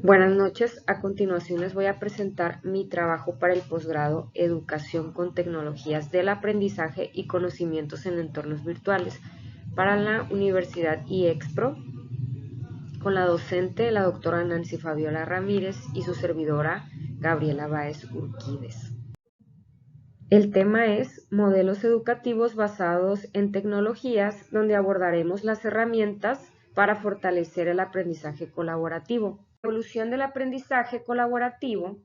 Buenas noches, a continuación les voy a presentar mi trabajo para el posgrado Educación con Tecnologías del Aprendizaje y Conocimientos en Entornos Virtuales para la Universidad IEXPRO, con la docente, la doctora Nancy Fabiola Ramírez y su servidora Gabriela Báez Urquídez. El tema es modelos educativos basados en tecnologías, donde abordaremos las herramientas para fortalecer el aprendizaje colaborativo. La evolución del aprendizaje colaborativo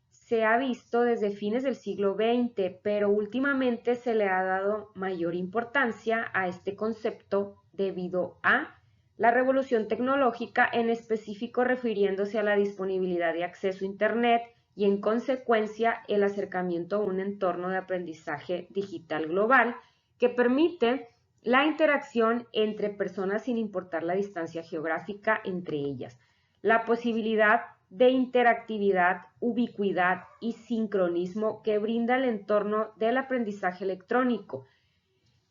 se ha visto desde fines del siglo XX, pero últimamente se le ha dado mayor importancia a este concepto debido a la revolución tecnológica, en específico refiriéndose a la disponibilidad de acceso a Internet y en consecuencia el acercamiento a un entorno de aprendizaje digital global que permite la interacción entre personas sin importar la distancia geográfica entre ellas. La posibilidad de interactividad, ubicuidad y sincronismo que brinda el entorno del aprendizaje electrónico.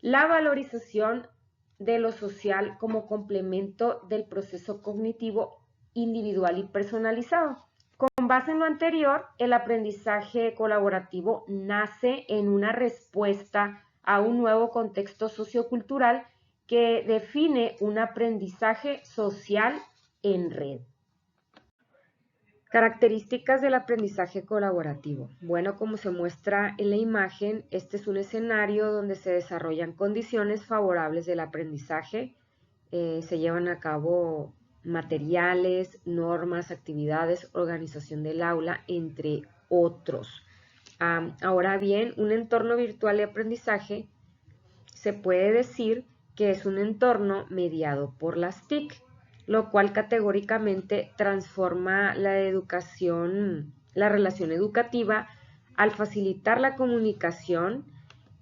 La valorización de lo social como complemento del proceso cognitivo individual y personalizado. Con base en lo anterior, el aprendizaje colaborativo nace en una respuesta a un nuevo contexto sociocultural que define un aprendizaje social en red. Características del aprendizaje colaborativo. Bueno, como se muestra en la imagen, este es un escenario donde se desarrollan condiciones favorables del aprendizaje. Se llevan a cabo materiales, normas, actividades, organización del aula, entre otros. Ahora bien, un entorno virtual de aprendizaje se puede decir que es un entorno mediado por las TIC, lo cual categóricamente transforma la educación, la relación educativa al facilitar la comunicación,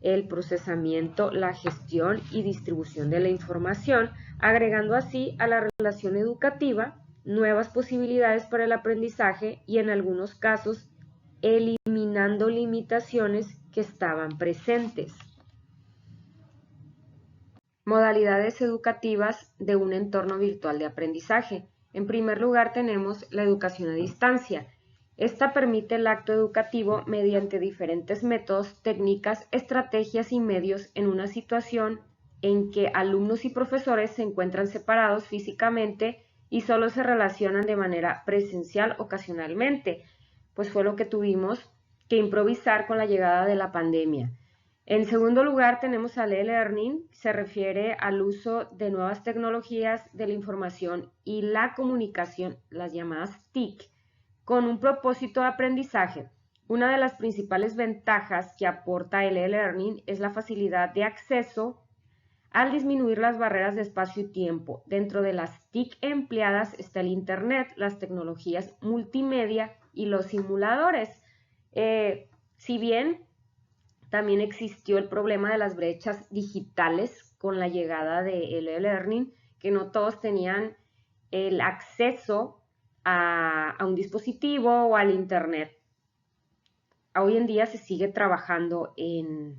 el procesamiento, la gestión y distribución de la información, agregando así a la relación educativa nuevas posibilidades para el aprendizaje y en algunos casos eliminando limitaciones que estaban presentes. Modalidades educativas de un entorno virtual de aprendizaje. En primer lugar tenemos la educación a distancia. Esta permite el acto educativo mediante diferentes métodos, técnicas, estrategias y medios en una situación en que alumnos y profesores se encuentran separados físicamente y solo se relacionan de manera presencial ocasionalmente, pues fue lo que tuvimos que improvisar con la llegada de la pandemia. En segundo lugar, tenemos al e-learning, se refiere al uso de nuevas tecnologías de la información y la comunicación, las llamadas TIC, con un propósito de aprendizaje. Una de las principales ventajas que aporta el e-learning es la facilidad de acceso al disminuir las barreras de espacio y tiempo. Dentro de las TIC empleadas está el Internet, las tecnologías multimedia y los simuladores. Si bien también existió el problema de las brechas digitales con la llegada del e-learning, que no todos tenían el acceso a un dispositivo o al Internet. Hoy en día se sigue trabajando en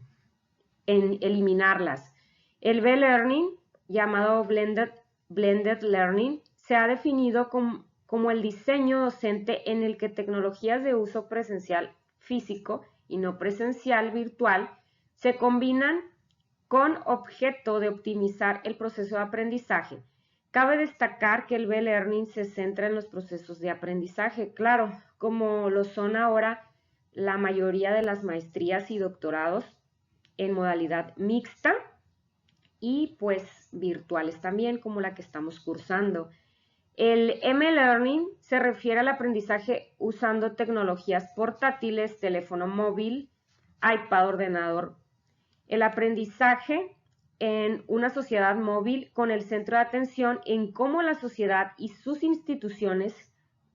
eliminarlas. El B-Learning, llamado Blended Learning, se ha definido como el diseño docente en el que tecnologías de uso presencial físico y no presencial virtual se combinan con objeto de optimizar el proceso de aprendizaje. Cabe destacar que el B-Learning se centra en los procesos de aprendizaje, claro, como lo son ahora la mayoría de las maestrías y doctorados en modalidad mixta y pues virtuales también, como la que estamos cursando. El M-Learning se refiere al aprendizaje usando tecnologías portátiles, teléfono móvil, iPad, ordenador. El aprendizaje en una sociedad móvil con el centro de atención en cómo la sociedad y sus instituciones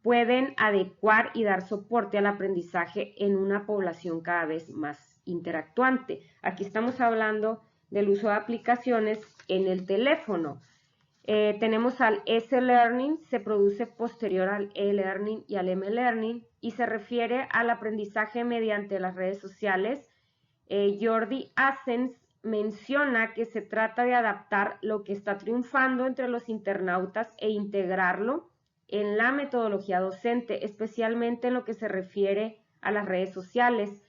pueden adecuar y dar soporte al aprendizaje en una población cada vez más interactuante. Aquí estamos hablando del uso de aplicaciones en el teléfono. Tenemos al S-Learning, se produce posterior al E-Learning y al M-Learning y se refiere al aprendizaje mediante las redes sociales. Jordi Assens menciona que se trata de adaptar lo que está triunfando entre los internautas e integrarlo en la metodología docente, especialmente en lo que se refiere a las redes sociales.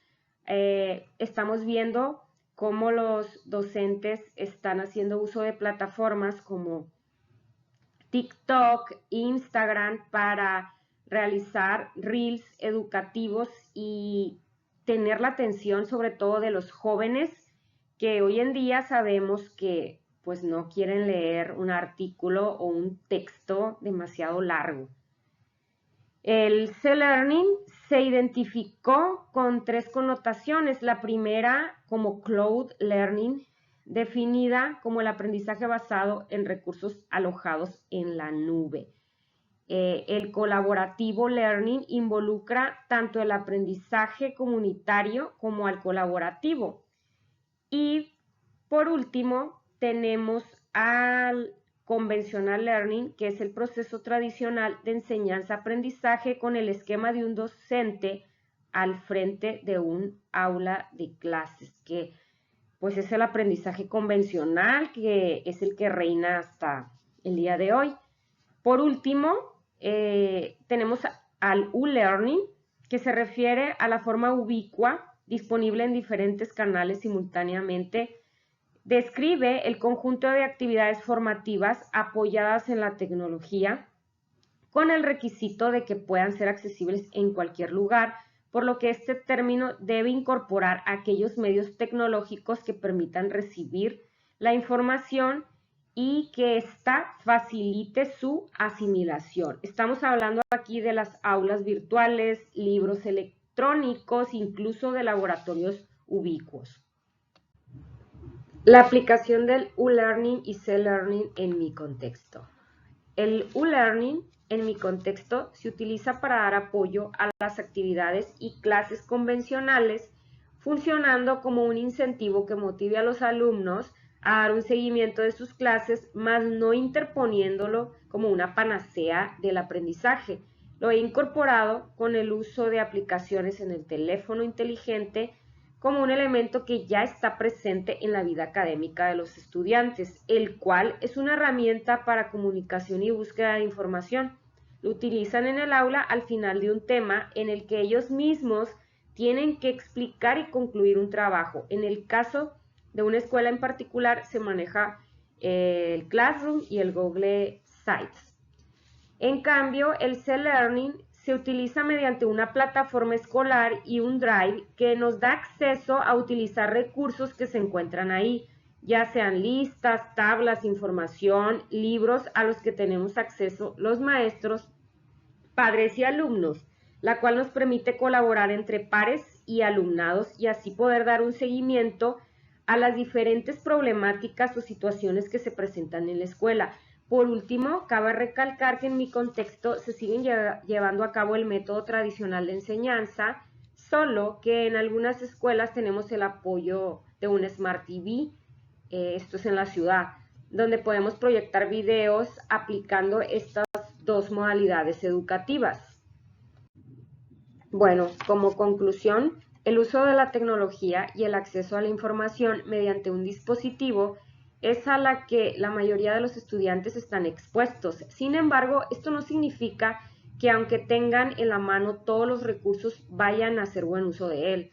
Estamos viendo cómo los docentes están haciendo uso de plataformas como TikTok, Instagram para realizar reels educativos y tener la atención sobre todo de los jóvenes que hoy en día sabemos que pues no quieren leer un artículo o un texto demasiado largo. El C-Learning se identificó con 3 connotaciones. La primera como Cloud Learning, definida como el aprendizaje basado en recursos alojados en la nube. El colaborativo learning involucra tanto el aprendizaje comunitario como al colaborativo. Y por último, tenemos al conventional learning, que es el proceso tradicional de enseñanza-aprendizaje con el esquema de un docente al frente de un aula de clases, que pues es el aprendizaje convencional, que es el que reina hasta el día de hoy. Por último, tenemos al U-Learning, que se refiere a la forma ubicua, disponible en diferentes canales simultáneamente. Describe el conjunto de actividades formativas apoyadas en la tecnología con el requisito de que puedan ser accesibles en cualquier lugar, por lo que este término debe incorporar aquellos medios tecnológicos que permitan recibir la información y que ésta facilite su asimilación. Estamos hablando aquí de las aulas virtuales, libros electrónicos, incluso de laboratorios ubicuos. La aplicación del U-Learning y C-Learning en mi contexto. El U-Learning en mi contexto se utiliza para dar apoyo a las actividades y clases convencionales, funcionando como un incentivo que motive a los alumnos a dar un seguimiento de sus clases, más no interponiéndolo como una panacea del aprendizaje. Lo he incorporado con el uso de aplicaciones en el teléfono inteligente como un elemento que ya está presente en la vida académica de los estudiantes, el cual es una herramienta para comunicación y búsqueda de información. Lo utilizan en el aula al final de un tema en el que ellos mismos tienen que explicar y concluir un trabajo. En el caso de una escuela en particular se maneja el Classroom y el Google Sites. En cambio, el C-Learning se utiliza mediante una plataforma escolar y un Drive que nos da acceso a utilizar recursos que se encuentran ahí, ya sean listas, tablas, información, libros a los que tenemos acceso los maestros, padres y alumnos, la cual nos permite colaborar entre pares y alumnados y así poder dar un seguimiento a las diferentes problemáticas o situaciones que se presentan en la escuela. Por último, cabe recalcar que en mi contexto se siguen llevando a cabo el método tradicional de enseñanza, solo que en algunas escuelas tenemos el apoyo de un Smart TV, esto es en la ciudad, donde podemos proyectar videos aplicando estas 2 modalidades educativas. Bueno, como conclusión, el uso de la tecnología y el acceso a la información mediante un dispositivo es a la que la mayoría de los estudiantes están expuestos. Sin embargo, esto no significa que aunque tengan en la mano todos los recursos, vayan a hacer buen uso de él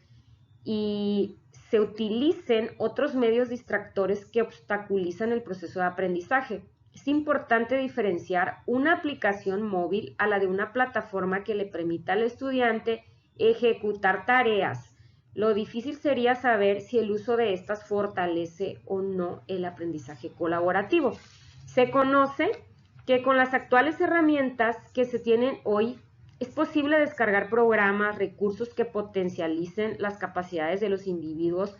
y se utilicen otros medios distractores que obstaculizan el proceso de aprendizaje. Es importante diferenciar una aplicación móvil a la de una plataforma que le permita al estudiante ejecutar tareas. Lo difícil sería saber si el uso de estas fortalece o no el aprendizaje colaborativo. Se conoce que con las actuales herramientas que se tienen hoy, es posible descargar programas, recursos que potencialicen las capacidades de los individuos,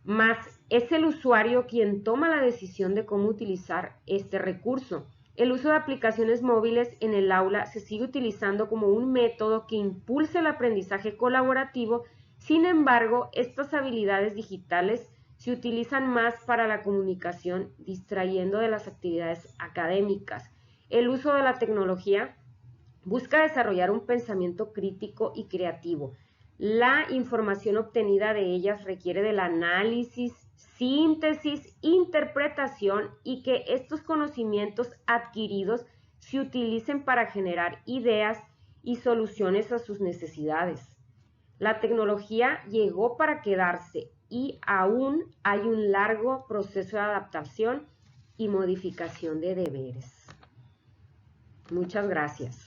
más es el usuario quien toma la decisión de cómo utilizar este recurso. El uso de aplicaciones móviles en el aula se sigue utilizando como un método que impulsa el aprendizaje colaborativo. Sin embargo, estas habilidades digitales se utilizan más para la comunicación, distrayendo de las actividades académicas. El uso de la tecnología busca desarrollar un pensamiento crítico y creativo. La información obtenida de ellas requiere del análisis, síntesis, interpretación y que estos conocimientos adquiridos se utilicen para generar ideas y soluciones a sus necesidades. La tecnología llegó para quedarse y aún hay un largo proceso de adaptación y modificación de deberes. Muchas gracias.